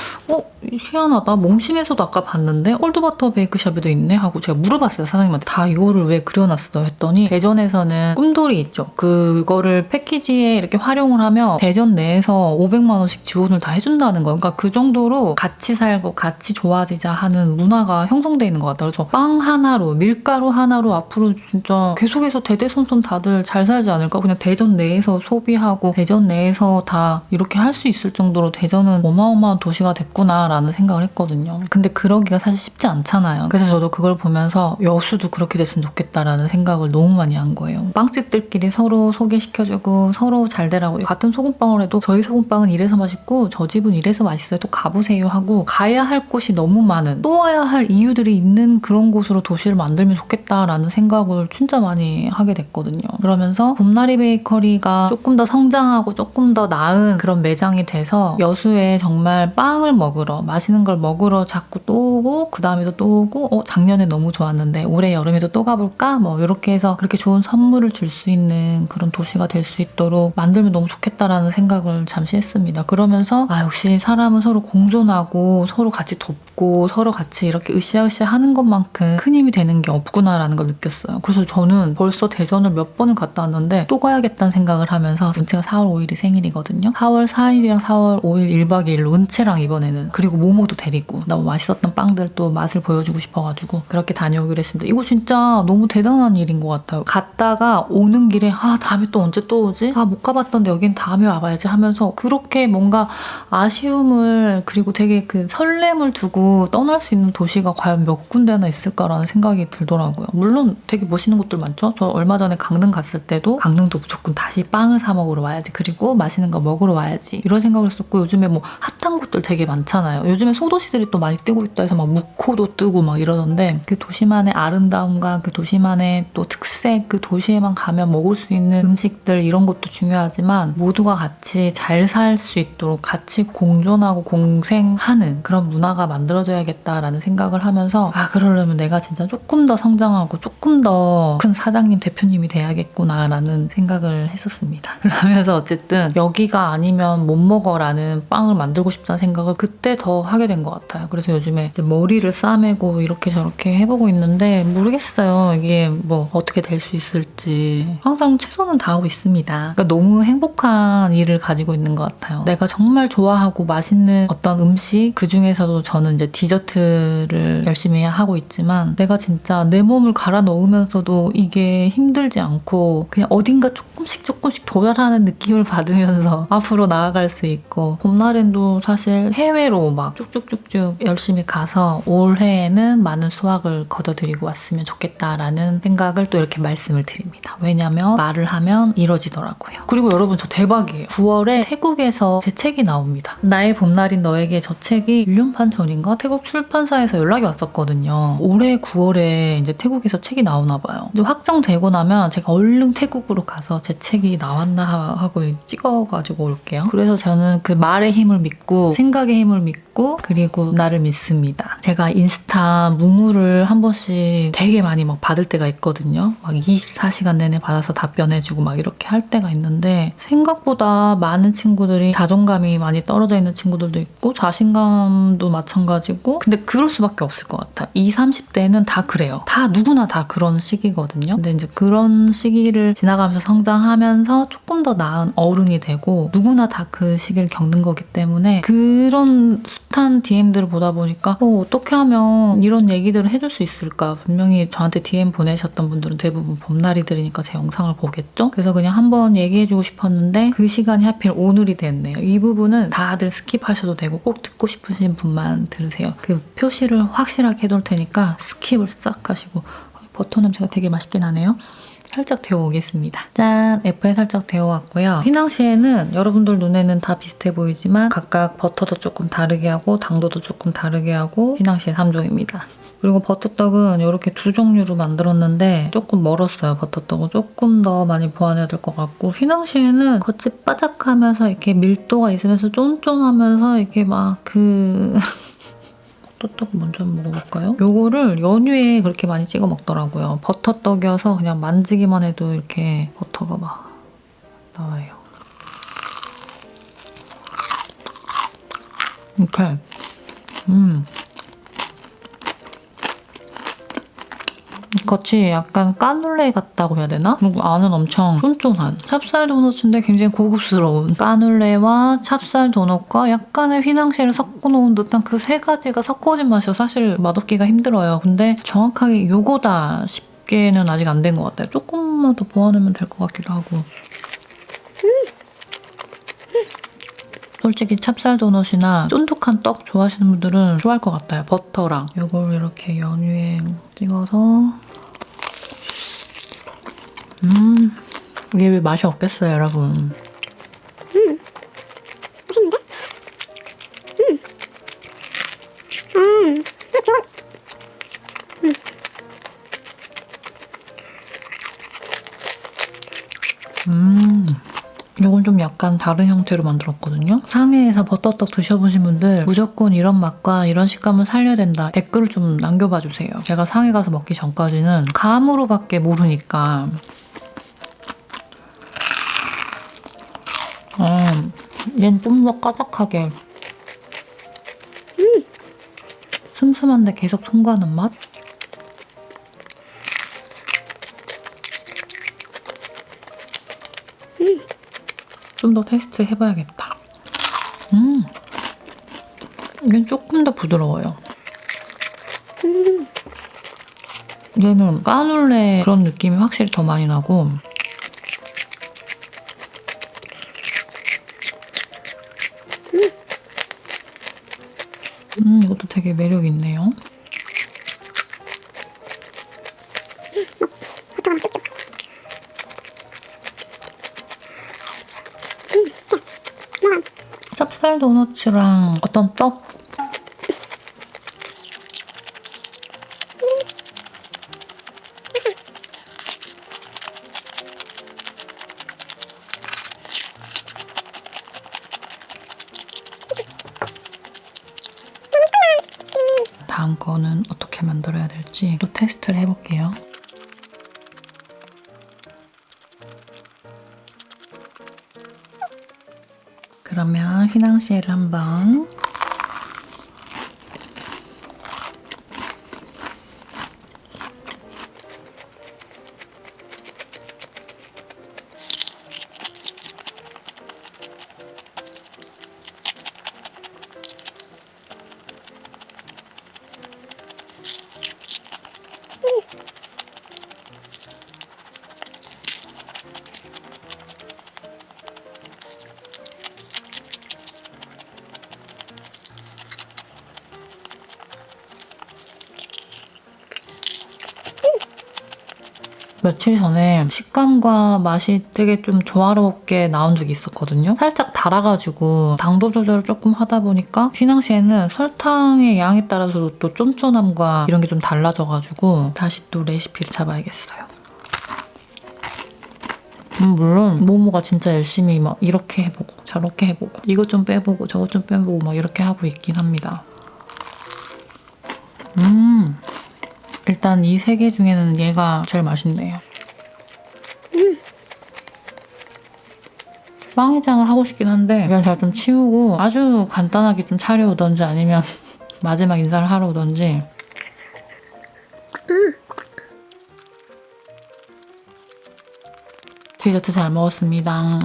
희한하다. 몽심에서도 아까 봤는데 콜드버터 베이크샵에도 있네 하고 제가 물어봤어요, 사장님한테. 다 이거를 왜 그려놨어 했더니 대전에서는 꿈돌이 있죠. 그거를 패키지에 이렇게 활용을 하면 대전 내에서 500만 원씩 지원을 다 해준다는 거예요. 그러니까 그 정도로 같이 살고 같이 좋아지자 하는 문화가 형성돼 있는 것 같아요. 그래서 빵 하나로 밀가루 하나로 앞으로 진짜 계속해서 대대손손 다들 잘 살지 않을까. 그냥 대전 내에서 소비하고 대전 내에서 다 이렇게 할 수 있을 정도로 대전은 어마어마한 도시가 됐구나 라는 생각을 했거든요. 근데 그러기가 사실 쉽지 않잖아요. 그래서 저도 그걸 보면서 여수도 그렇게 됐으면 좋겠다라는 생각을 너무 많이 한 거예요. 빵집들끼리 서로 소개시켜주고 서로 잘 되라고. 같은 소금빵을 해도 저희 소금빵은 이래서 맛있고 저 집은 이래서 맛있어요. 또 가보세요 하고 가야 할 곳이 너무 많은, 또 와야 할 이유들이 있는 그런 곳으로 도시를 만들면 좋겠다라는 생각을 진짜 많이 하게 됐거든요. 그러면서 봄나리 베이커리가 조금 더 성장하고 조금 더 나은 그런 매장이 돼서 여수에 정말 빵을 먹으러, 맛있는 걸 먹으러 자꾸 또 오고 그 다음에도 또 오고 작년에 너무 좋았는데 올해 여름에도 또 가볼까? 뭐 이렇게 해서 그렇게 좋은 선물을 줄 수 있는 그런 도시가 될 수 있도록 만들면 너무 좋겠다라는 생각을 잠시 했습니다. 그러면서 역시 사람은 서로 공존하고 서로 같이 돕고 서로 같이 이렇게 으쌰으쌰 하는 것만큼 큰 힘이 되는 게 없구나라는 걸 느꼈어요. 그래서 저는 벌써 대전을 몇 번을 갔다 왔는데 또 가야겠다는 생각을 하면서 제가 4월 5일이 생일이거든요. 4월 4일이랑 4월 5일 1박 2일로 은채랑 이번에는 그리고 모모도 데리고 너무 맛있었던 빵들 또 맛을 보여주고 싶어가지고 그렇게 다녀오기로 했습니다. 이거 진짜 너무 대단한 일인 것 같아요. 갔다가 오는 길에 다음에 또 언제 또 오지? 못 가봤던데 여긴 다음에 와봐야지 하면서 그렇게 뭔가 아쉬움을 그리고 되게 그 설렘을 두고 떠날 수 있는 도시가 과연 몇 군데나 있을까라는 생각이 들더라고요. 물론 되게 멋있는 곳들 많죠. 저 얼마 전에 강릉 갔을 때도 강릉도 무조건 다시 빵을 사 먹으러 와야지, 그리고 맛있는 거 먹으러 와야지 이런 생각을 했었고, 요즘에 뭐 핫한 곳들 되게 많잖아요. 요즘에 소도시들이 또 많이 뜨고 있다 해서 막 묵호도 뜨고 막 이러던데 그 도시만의 아름다움과 그 도시만의 또 특색, 그 도시에만 가면 먹을 수 있는 음식들 이런 것도 중요하지만 모두가 같이 잘 살 수 있도록 같이 공존하고 공생하는 그런 문화가 만들어져야겠다라는 생각을 하면서 그러려면 내가 진짜 조금 더 성장하고 조금 더 큰 사장님 대표님이 돼야겠구나라는 생각을 했었습니다. 그러면서 어쨌든 여기가 아니면 못 먹어라는 빵을 만들고 싶다는 생각을 그때 더 하게 된 것 같아요. 그래서 요즘에 이제 머리를 싸매고 이렇게 저렇게 해보고 있는데 모르겠어요. 이게 뭐 어떻게 될 수 있을지. 항상 최선을 다하고 있습니다. 그러니까 너무 행복한 일을 가지고 있는 것 같아요. 내가 정말 좋아하고 맛있는 어떤 음식, 그 중에서도 저는 이제 디저트를 열심히 하고 있지만 내가 진짜 내 몸을 갈아 넣으면서도 이게 힘들지 않고 그냥 어딘가 조금씩 도달하는 느낌을 받으면서 앞으로 나아갈 수 있고, 봄날엔도 사실 해외로 막 쭉쭉쭉쭉 열심히 가서 올해에는 많은 수확을 거둬들이고 왔으면 좋겠다라는 생각을 또 이렇게 말씀을 드립니다. 왜냐면 말을 하면 이뤄지더라고요. 그리고 여러분, 저 대박이에요. 9월에 태국에서 제 책이 나옵니다. 나의 봄날인 너에게. 저 책이 1년반 전인가 태국 출판사에서 연락이 왔었거든요. 올해 9월에 이제 태국에서 책이 나오나 봐요. 이제 확정되고 나면 제가 얼른 태국으로 가서 제 책이 나왔나 하고 찍어가지고 올게요. 그래서 저는 그 말의 힘을 믿고 생각의 힘을 믿고 그리고 나를 믿습니다. 제가 인스타 무무를 한 번씩 되게 많이 막 받을 때가 있거든요. 막 24시간 내내 받아서 답변해주고 막 이렇게 할 때가 있는데 생각보다 많은 친구들이 자존감이 많이 떨어져 있는 친구들도 있고 자신감도 마찬가지고, 근데 그럴 수밖에 없을 것 같아요. 20, 30대는 다 그래요. 다 누구나 다 그런 시기거든요. 근데 이제 그런 시기를 지나가면서 성장하고 건강하면서 조금 더 나은 어른이 되고 누구나 다 그 시기를 겪는 거기 때문에 그런 숱한 DM들을 보다 보니까 어떻게 하면 이런 얘기들을 해줄 수 있을까. 분명히 저한테 DM 보내셨던 분들은 대부분 봄날이들이니까 제 영상을 보겠죠? 그래서 그냥 한번 얘기해주고 싶었는데 그 시간이 하필 오늘이 됐네요. 이 부분은 다들 스킵하셔도 되고 꼭 듣고 싶으신 분만 들으세요. 그 표시를 확실하게 해둘 테니까 스킵을 싹 하시고. 버터 냄새가 되게 맛있게 나네요. 살짝 데워오겠습니다. 짠! F에 살짝 데워왔고요. 휘낭시에는 여러분들 눈에는 다 비슷해 보이지만 각각 버터도 조금 다르게 하고 당도도 조금 다르게 하고 휘낭시에 3종입니다. 그리고 버터떡은 이렇게 두 종류로 만들었는데 조금 멀었어요. 버터떡은 조금 더 많이 보완해야 될 것 같고 휘낭시에는 겉이 바삭하면서 이렇게 밀도가 있으면서 쫀쫀하면서 이렇게 버터떡 먼저 먹어볼까요? 요거를 연유에 그렇게 많이 찍어 먹더라고요. 버터떡이어서 그냥 만지기만 해도 이렇게 버터가 막 나와요. 이렇게 겉이 약간 까눌레 같다고 해야 되나? 그리고 안은 엄청 쫀쫀한 찹쌀 도넛인데 굉장히 고급스러운 까눌레와 찹쌀 도넛과 약간의 휘낭시에를 섞어놓은 듯한 그 세 가지가 섞어진 맛이요. 사실 맛없기가 힘들어요. 근데 정확하게 요거다 싶게는 아직 안 된 것 같아요. 조금만 더 보완하면 될 것 같기도 하고. 솔직히 찹쌀 도넛이나 쫀득한 떡 좋아하시는 분들은 좋아할 것 같아요. 버터랑 이걸 이렇게 연유에 찍어서 이게 왜 맛이 없겠어요, 여러분? 맛있는데? 이건 좀 약간 다른 형태로 만들었거든요. 상해에서 버터떡 드셔보신 분들 무조건 이런 맛과 이런 식감을 살려야 된다. 댓글을 좀 남겨봐 주세요. 제가 상해 가서 먹기 전까지는 감으로밖에 모르니까. 얘는 좀 더 까딱하게 슴슴한데 계속 통과하는 맛? 좀 더 테스트 해봐야겠다. 얘는 조금 더 부드러워요. 얘는 까눌레 그런 느낌이 확실히 더 많이 나고 이것도 되게 매력 있네요. 버터가 맛있겠죠? 먹어. 찹쌀 도너츠랑 어떤 떡? 다음 거는 어떻게 만들어야 될지 또 테스트를 해볼게요. 그러면 휘낭시에를 한번 며칠 전에 식감과 맛이 되게 좀 조화롭게 나온 적이 있었거든요. 살짝 달아가지고 당도 조절을 조금 하다 보니까 휘낭시에는 설탕의 양에 따라서 또 쫀쫀함과 이런 게 좀 달라져가지고 다시 또 레시피를 잡아야겠어요. 물론 모모가 진짜 열심히 막 이렇게 해보고 저렇게 해보고 이것 좀 빼보고 저것 좀 빼보고 막 이렇게 하고 있긴 합니다. 일단 이 세 개 중에는 얘가 제일 맛있네요. 빵해장을 하고 싶긴 한데 이건 제가 좀 치우고 아주 간단하게 좀 차려오던지 아니면 마지막 인사를 하러 오던지. 디저트 잘 먹었습니다.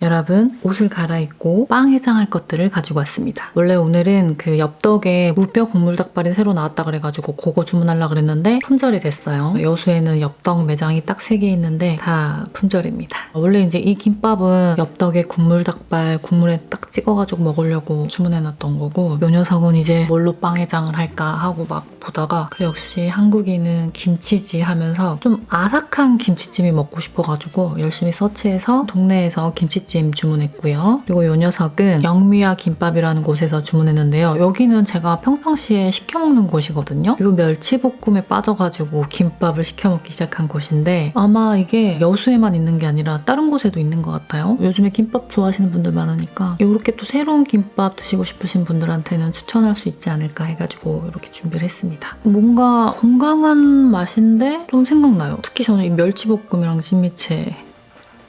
여러분, 옷을 갈아입고 빵 해장할 것들을 가지고 왔습니다. 원래 오늘은 그 엽떡에 무뼈 국물 닭발이 새로 나왔다 그래가지고 그거 주문하려고 그랬는데 품절이 됐어요. 여수에는 엽떡 매장이 딱 3개 있는데 다 품절입니다. 원래 이제 이 김밥은 엽떡에 국물 닭발 국물에 딱 찍어가지고 먹으려고 주문해놨던 거고 요 녀석은 이제 뭘로 빵 해장을 할까 하고 막 보다가 그래 역시 한국인은 김치지 하면서 좀 아삭한 김치찜이 먹고 싶어가지고 열심히 서치해서 동네에서 김치찜 주문했고요. 그리고 이 녀석은 영미야 김밥이라는 곳에서 주문했는데요. 여기는 제가 평상시에 시켜 먹는 곳이거든요. 이 멸치볶음에 빠져가지고 김밥을 시켜 먹기 시작한 곳인데 아마 이게 여수에만 있는 게 아니라 다른 곳에도 있는 것 같아요. 요즘에 김밥 좋아하시는 분들 많으니까 이렇게 또 새로운 김밥 드시고 싶으신 분들한테는 추천할 수 있지 않을까 해가지고 이렇게 준비를 했습니다. 뭔가 건강한 맛인데 좀 생각나요. 특히 저는 이 멸치볶음이랑 진미채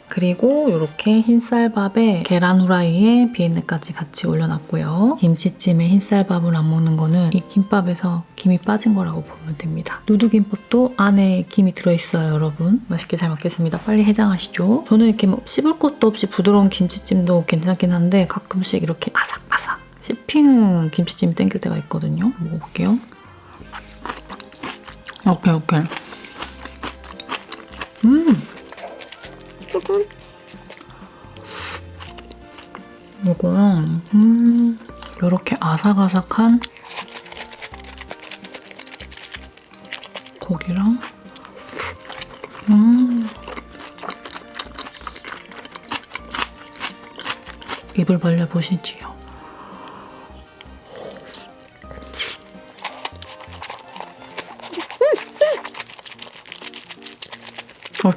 그리고 이렇게 흰쌀밥에 계란 후라이에 비엔네까지 같이 올려놨고요. 김치찜에 흰쌀밥을 안 먹는 거는 이 김밥에서 김이 빠진 거라고 보면 됩니다. 누드김밥도 안에 김이 들어있어요, 여러분. 맛있게 잘 먹겠습니다. 빨리 해장하시죠. 저는 이렇게 뭐 씹을 것도 없이 부드러운 김치찜도 괜찮긴 한데 가끔씩 이렇게 아삭아삭 씹히는 김치찜이 땡길 때가 있거든요. 먹어볼게요. 오케이. 이거는 이렇게 아삭아삭한 고기랑 입을 벌려 보시지요.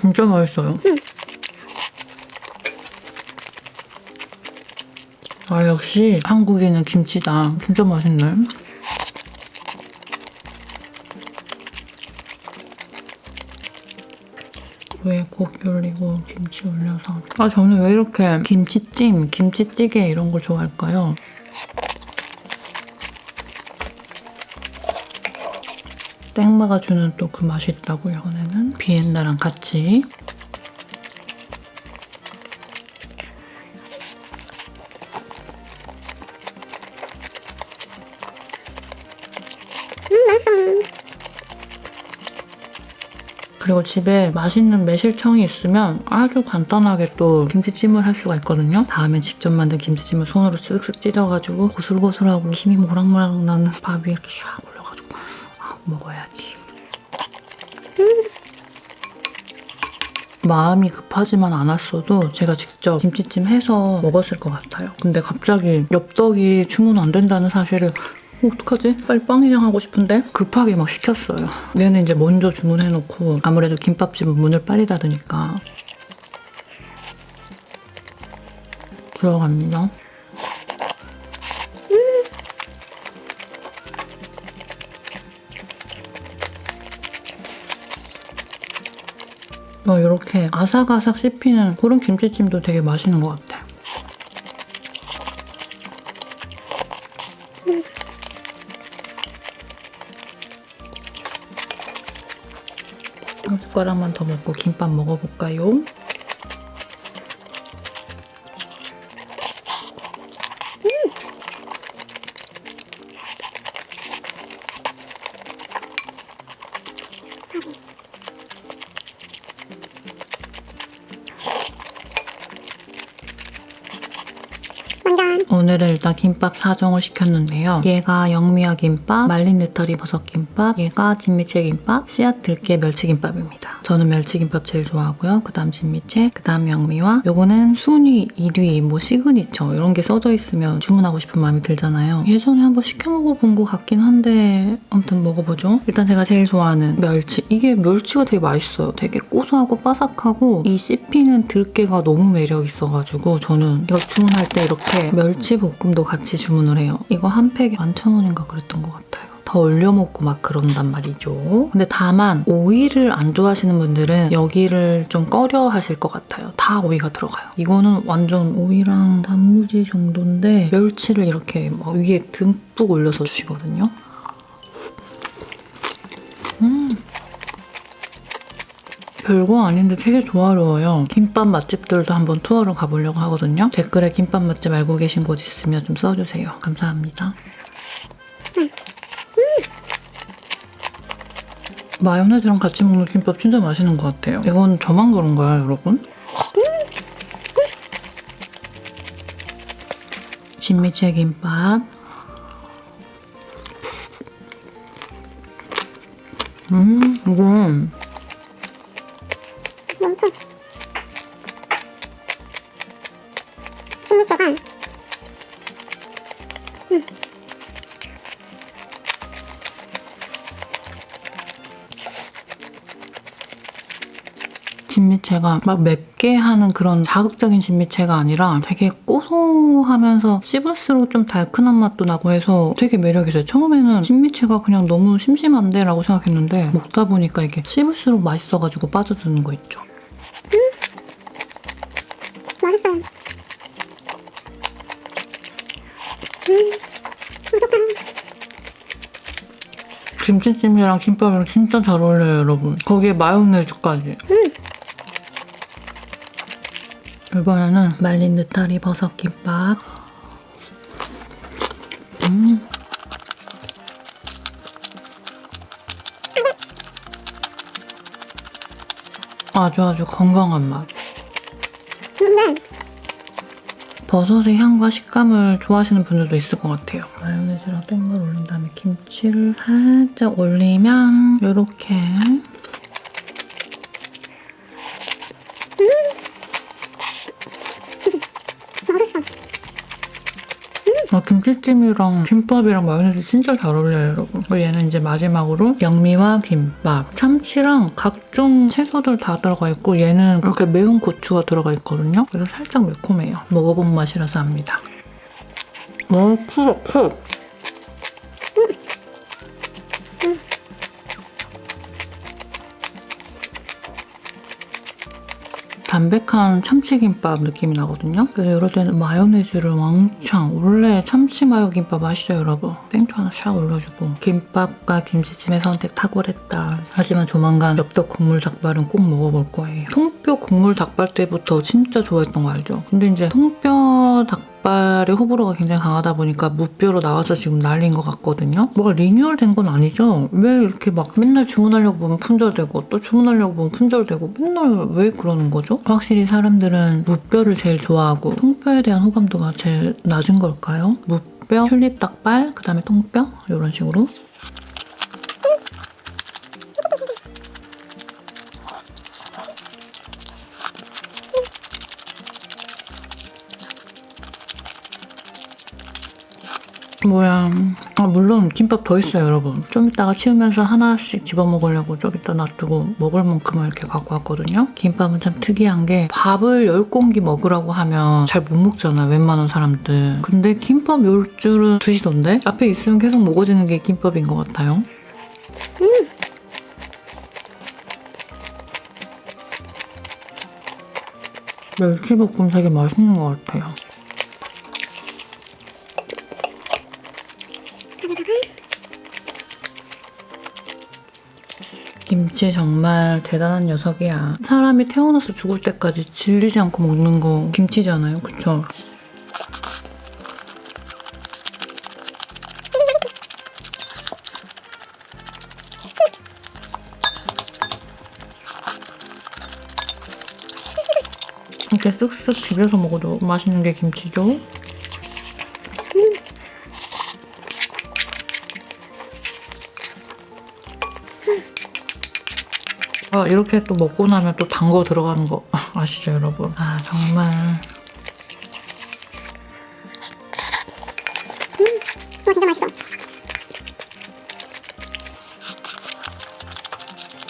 진짜 맛있어요. 역시 한국인은 김치다. 진짜 맛있네. 위에 고기 올리고 김치 올려서 저는 왜 이렇게 김치찜, 김치찌개 이런 거 좋아할까요? 땡마가 주는 또 그 맛이 있다고요. 이번에는 비엔나랑 같이 그리고 집에 맛있는 매실청이 있으면 아주 간단하게 또 김치찜을 할 수가 있거든요. 다음에 직접 만든 김치찜을 손으로 쓱쓱 찢어가지고 고슬고슬하고 김이 모락모락 나는 밥이 이렇게 샥 올려가지고 먹어야지. 마음이 급하지만 않았어도 제가 직접 김치찜 해서 먹었을 것 같아요. 근데 갑자기 엽떡이 주문 안 된다는 사실을 어떡하지? 빨리 빵 해장하고 싶은데 급하게 막 시켰어요. 얘는 이제 먼저 주문해놓고 아무래도 김밥집은 문을 빨리 닫으니까 들어갑니다. 이렇게 아삭아삭 씹히는 그런 김치찜도 되게 맛있는 것 같아. 한 숟가락만 더 먹고 김밥 먹어볼까요? 오늘은 일단 김밥 4종을 시켰는데요. 얘가 영미야 김밥, 말린 느타리 버섯 김밥, 얘가 진미채 김밥, 씨앗 들깨 멸치김밥입니다. 저는 멸치김밥 제일 좋아하고요. 그 다음 진미채, 그 다음 영미와 요거는 순위, 1위, 뭐 시그니처 이런 게 써져 있으면 주문하고 싶은 마음이 들잖아요. 예전에 한번 시켜 먹어본 것 같긴 한데 아무튼 먹어보죠. 일단 제가 제일 좋아하는 멸치. 이게 멸치가 되게 맛있어요. 되게 고소하고 바삭하고 이 씹히는 들깨가 너무 매력 있어가지고 저는 이거 주문할 때 이렇게 멸치볶음도 같이 주문을 해요. 이거 한 팩에 11,000원인가 그랬던 것 같아요. 더 올려 먹고 막 그런단 말이죠. 근데 다만 오이를 안 좋아하시는 분들은 여기를 좀 꺼려 하실 것 같아요. 다 오이가 들어가요. 이거는 완전 오이랑 단무지 정도인데 멸치를 이렇게 막 위에 듬뿍 올려서 주시거든요. 별거 아닌데 되게 조화로워요. 김밥 맛집들도 한번 투어를 가보려고 하거든요. 댓글에 김밥 맛집 알고 계신 곳 있으면 좀 써주세요. 감사합니다. 마요네즈랑 같이 먹는 김밥 진짜 맛있는 것 같아요. 이건 저만 그런가요, 여러분? 진미채 김밥. 이건 진미채가 막 맵게 하는 그런 자극적인 진미채가 아니라 되게 고소하면서 씹을수록 좀 달큰한 맛도 나고 해서 되게 매력있어요. 처음에는 진미채가 그냥 너무 심심한데 라고 생각했는데 먹다 보니까 이게 씹을수록 맛있어가지고 빠져드는 거 있죠. 맛있어요. 김치찜이랑 김밥이랑 진짜 잘 어울려요, 여러분. 거기에 마요네즈까지. 이번에는 말린 느타리 버섯 김밥. 아주 건강한 맛. 버섯의 향과 식감을 좋아하시는 분들도 있을 것 같아요. 마요네즈랑 땡물 올린 다음에 김치를 살짝 올리면 이렇게 김치찜이랑 김밥이랑 마요네즈 진짜 잘 어울려요, 여러분. 그리고 얘는 이제 마지막으로 양미와 김밥, 참치랑 각종 채소들 다 들어가 있고 얘는 이렇게 매운 고추가 들어가 있거든요. 그래서 살짝 매콤해요. 먹어본 맛이라서 압니다. 푹. 담백한 참치김밥 느낌이 나거든요. 그래서 이럴 때는 마요네즈를 왕창, 원래 참치 마요 김밥 아시죠, 여러분? 땡초 하나 샥 올려주고 김밥과 김치찜의 선택 탁월했다. 하지만 조만간 엽떡 국물 닭발은 꼭 먹어볼 거예요. 통뼈 국물 닭발 때부터 진짜 좋아했던 거 알죠? 근데 이제 통뼈 닭발의 호불호가 굉장히 강하다 보니까 무뼈로 나와서 지금 난리인 것 같거든요. 뭐가 리뉴얼된 건 아니죠? 왜 이렇게 막 맨날 주문하려고 보면 품절되고 또 주문하려고 보면 품절되고 맨날 왜 그러는 거죠? 확실히 사람들은 무뼈를 제일 좋아하고 통뼈에 대한 호감도가 제일 낮은 걸까요? 무뼈, 튤립 닭발, 그 다음에 통뼈 이런 식으로. 뭐야. 물론 김밥 더 있어요, 여러분. 좀 이따가 치우면서 하나씩 집어먹으려고 좀 이따 놔두고 먹을 만큼은 이렇게 갖고 왔거든요. 김밥은 참 특이한 게 밥을 10공기 먹으라고 하면 잘 못 먹잖아, 웬만한 사람들. 근데 김밥 10줄은 드시던데? 앞에 있으면 계속 먹어지는 게 김밥인 것 같아요. 멸치볶음 되게 맛있는 것 같아요. 김치 정말 대단한 녀석이야. 사람이 태어나서 죽을 때까지 질리지 않고 먹는 거 김치잖아요, 그쵸? 이렇게 쓱쓱 비벼서 먹어도 맛있는 게 김치죠? 이렇게 또 먹고 나면 또 단 거 들어가는 거 아시죠, 여러분? 정말. 진짜 맛있어.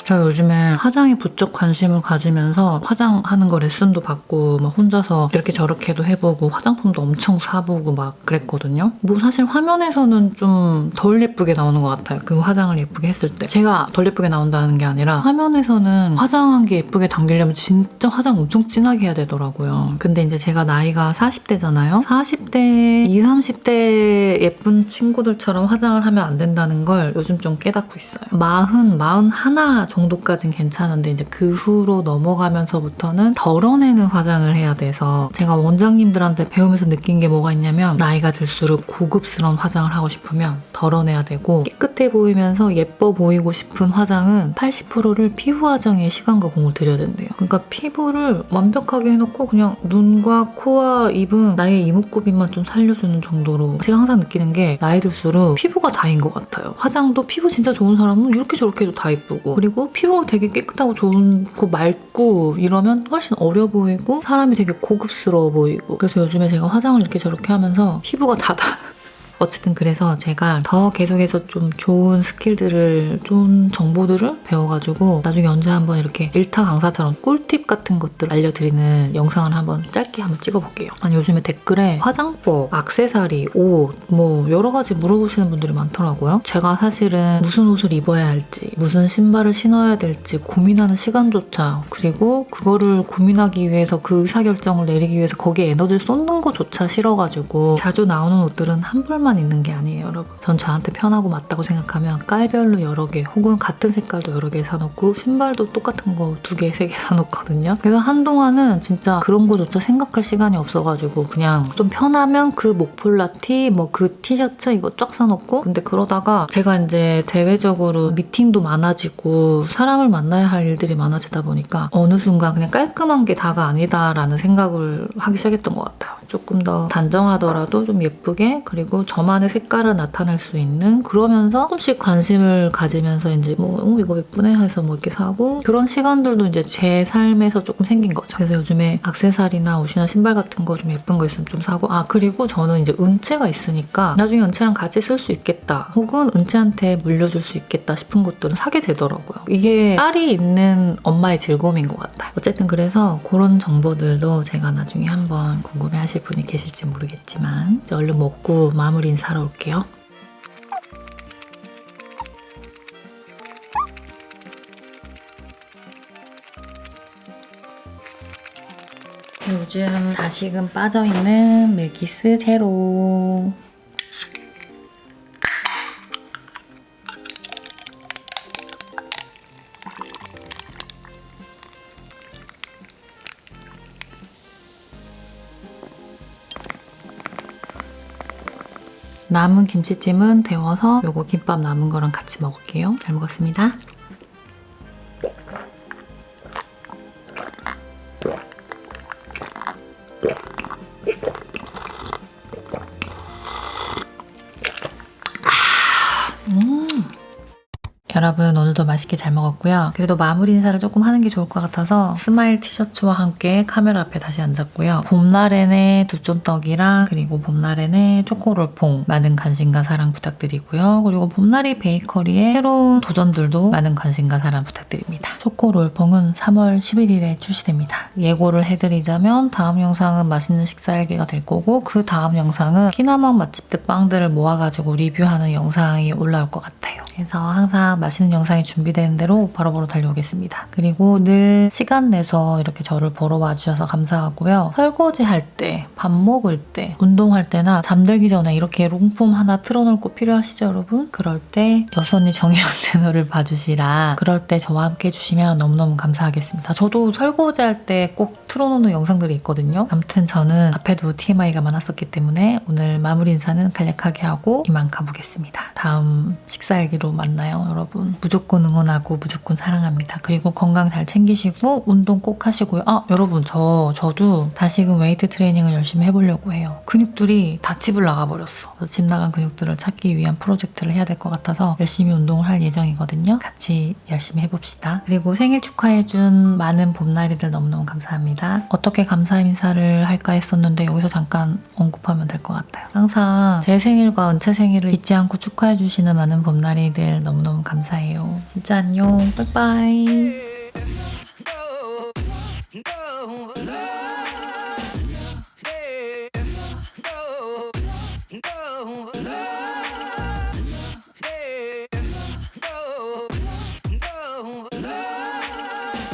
제가 요즘에 화장에 부쩍 관심을 가지면서 화장하는 거 레슨도 받고 막 혼자서 이렇게 저렇게도 해보고 화장품도 엄청 사보고 막 그랬거든요. 뭐 사실 화면에서는 좀 덜 예쁘게 나오는 것 같아요. 그 화장을 예쁘게 했을 때. 제가 덜 예쁘게 나온다는 게 아니라 화면에서는 화장한 게 예쁘게 담기려면 진짜 화장 엄청 진하게 해야 되더라고요. 근데 이제 제가 나이가 40대잖아요. 40대, 20, 30대 예쁜 친구들처럼 화장을 하면 안 된다는 걸 요즘 좀 깨닫고 있어요. 40, 41 정도까진 괜찮은데 이제 그 후로 넘어가면서부터는 덜어내는 화장을 해야 돼서 제가 원장님들한테 배우면서 느낀 게 뭐가 있냐면 나이가 들수록 고급스러운 화장을 하고 싶으면 덜어내야 되고 깨끗해 보이면서 예뻐 보이고 싶은 화장은 80%를 피부 화장에 시간과 공을 들여야 된대요. 그러니까 피부를 완벽하게 해놓고 그냥 눈과 코와 입은 나의 이목구비만 좀 살려주는 정도로 제가 항상 느끼는 게 나이 들수록 피부가 다인 것 같아요. 화장도 피부 진짜 좋은 사람은 이렇게 저렇게 해도 다 이쁘고 그리고 피부가 되게 깨끗하고 좋고 맑고 이러면 훨씬 어려 보이고 사람이 되게 고급스러워 보이고 그래서 요즘에 제가 화장을 이렇게 저렇게 하면서 피부가 다 어쨌든 그래서 제가 더 계속해서 좀 좋은 스킬들을, 좋은 정보들을 배워가지고 나중에 언제 한번 이렇게 일타 강사처럼 꿀팁 같은 것들 알려드리는 영상을 한번 짧게 한번 찍어볼게요. 아니 요즘에 댓글에 화장법, 액세서리, 옷 뭐 여러 가지 물어보시는 분들이 많더라고요. 제가 사실은 무슨 옷을 입어야 할지, 무슨 신발을 신어야 될지 고민하는 시간조차 그리고 그거를 고민하기 위해서 그 의사결정을 내리기 위해서 거기에 에너지를 쏟는 거조차 싫어가지고 자주 나오는 옷들은 한 벌만 있는 게 아니에요, 여러분. 전 저한테 편하고 맞다고 생각하면 깔별로 여러 개 혹은 같은 색깔도 여러 개 사놓고 신발도 똑같은 거 2개, 3개 사놓거든요. 그래서 한동안은 진짜 그런 거조차 생각할 시간이 없어가지고 그냥 좀 편하면 그 목폴라티 뭐 그 티셔츠 이거 쫙 사놓고 근데 그러다가 제가 이제 대외적으로 미팅도 많아지고 사람을 만나야 할 일들이 많아지다 보니까 어느 순간 그냥 깔끔한 게 다가 아니다라는 생각을 하기 시작했던 것 같아요. 조금 더 단정하더라도 좀 예쁘게 그리고 저만의 색깔을 나타낼 수 있는 그러면서 조금씩 관심을 가지면서 이제 뭐 이거 예쁘네 해서 뭐 이렇게 사고 그런 시간들도 이제 제 삶에서 조금 생긴 거죠. 그래서 요즘에 액세서리나 옷이나 신발 같은 거 좀 예쁜 거 있으면 좀 사고 그리고 저는 이제 은채가 있으니까 나중에 은채랑 같이 쓸 수 있겠다 혹은 은채한테 물려줄 수 있겠다 싶은 것들은 사게 되더라고요. 이게 딸이 있는 엄마의 즐거움인 것 같아요. 어쨌든 그래서 그런 정보들도 제가 나중에 한번 궁금해하실 분이 계실지 모르겠지만 이제 얼른 먹고 마무리 인사하러 올게요. 요즘 다시금 빠져있는 밀키스 제로. 남은 김치찜은 데워서 요거 김밥 남은 거랑 같이 먹을게요. 잘 먹었습니다. 여러분 오늘도 맛있게 잘 먹었고요. 그래도 마무리 인사를 조금 하는 게 좋을 것 같아서 스마일 티셔츠와 함께 카메라 앞에 다시 앉았고요. 봄날엔의 두쫀떡이랑 그리고 봄날엔의 초코롤퐁 많은 관심과 사랑 부탁드리고요. 그리고 봄날이 베이커리의 새로운 도전들도 많은 관심과 사랑 부탁드립니다. 초코롤퐁은 3월 11일에 출시됩니다. 예고를 해드리자면 다음 영상은 맛있는 식사일기가 될 거고 그 다음 영상은 키나막 맛집들 빵들을 모아가지고 리뷰하는 영상이 올라올 것 같아요. 그래서 항상 맛있는 영상이 준비되는 대로 바로바로 달려오겠습니다. 그리고 늘 시간 내서 이렇게 저를 보러 와주셔서 감사하고요. 설거지 할 때, 밥 먹을 때, 운동할 때나 잠들기 전에 이렇게 롱폼 하나 틀어놓을 거 필요하시죠, 여러분? 그럴 때 여수언니 정혜영 채널을 봐주시라. 그럴 때 저와 함께 해주시면 너무너무 감사하겠습니다. 저도 설거지 할 때 꼭 틀어놓는 영상들이 있거든요. 아무튼 저는 앞에도 TMI가 많았었기 때문에 오늘 마무리 인사는 간략하게 하고 이만 가보겠습니다. 다음 식사일기로 만나요, 여러분. 무조건 응원하고 무조건 사랑합니다. 그리고 건강 잘 챙기시고 운동 꼭 하시고요. 여러분 저도 다시금 웨이트 트레이닝을 열심히 해보려고 해요. 근육들이 다 집을 나가버렸어. 그래서 집 나간 근육들을 찾기 위한 프로젝트를 해야 될 것 같아서 열심히 운동을 할 예정이거든요. 같이 열심히 해봅시다. 그리고 생일 축하해준 많은 봄날이들 너무너무 감사합니다. 어떻게 감사 인사를 할까 했었는데 여기서 잠깐 언급하면 될 것 같아요. 항상 제 생일과 은채 생일을 잊지 않고 축하해주시는 많은 봄날이들 너무너무 감사해요. 진짜 안녕. 빠이빠이. Go.